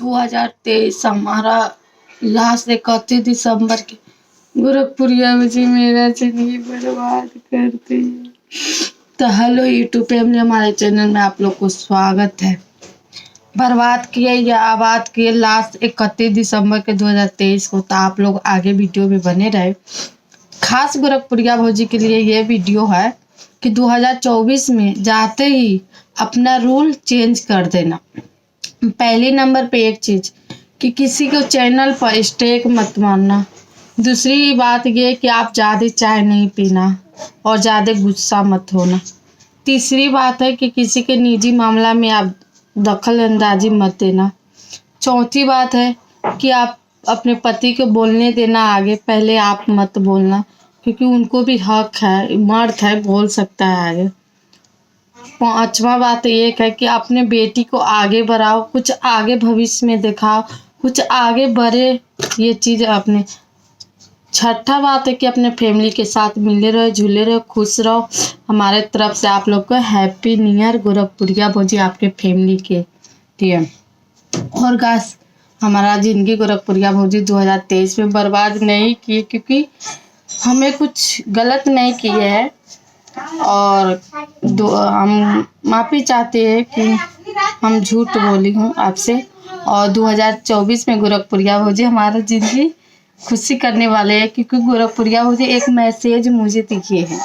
2023 हमारा लास्ट 31 दिसंबर के गोरखपुरिया जी मेरा जिंदगी बर्बाद कर दी। तो हेलो यूट्यूब पे हमारे चैनल में आप लोग को स्वागत है। बर्बाद किए या आबाद किए लास्ट 31 दिसंबर के 2023 को। तो आप लोग आगे वीडियो में बने रहे। खास गोरखपुरिया भौजी के लिए ये वीडियो है कि 2024 में जाते ही अपना रूल चेंज कर देना। पहले नंबर पे एक चीज़ कि किसी को चैनल पर स्ट्राइक मत मारना। दूसरी बात ये कि आप ज़्यादा चाय नहीं पीना और ज़्यादा गुस्सा मत होना। तीसरी बात है कि किसी के निजी मामला में आप दखल अंदाजी मत देना। चौथी बात है कि आप अपने पति को बोलने देना आगे, पहले आप मत बोलना, क्योंकि उनको भी हक है, मर्द है, बोल सकता है आगे। पांचवा बात ये है कि अपने बेटी को आगे बढ़ाओ, कुछ आगे भविष्य में दिखाओ, कुछ आगे बढ़े, ये चीज़ अपने। छठा बात है कि अपने फैमिली के साथ मिले रहो, झूले रहो, खुश रहो। हमारे तरफ से आप लोग को हैप्पी न्यू ईयर गोरखपुरिया भौजी आपके फैमिली के लिए। और गाइस, हमारा जिंदगी गोरखपुरिया भौजी 2023 में बर्बाद नहीं किए, क्योंकि हमें कुछ गलत नहीं किए है। और हम माफ़ी चाहते हैं कि हम झूठ बोली हूँ आपसे। और 2024 में गोरखपुरिया भौजी हमारा ज़िंदगी खुशी करने वाले हैं, क्योंकि गोरखपुरिया भौजी एक मैसेज मुझे दिए हैं।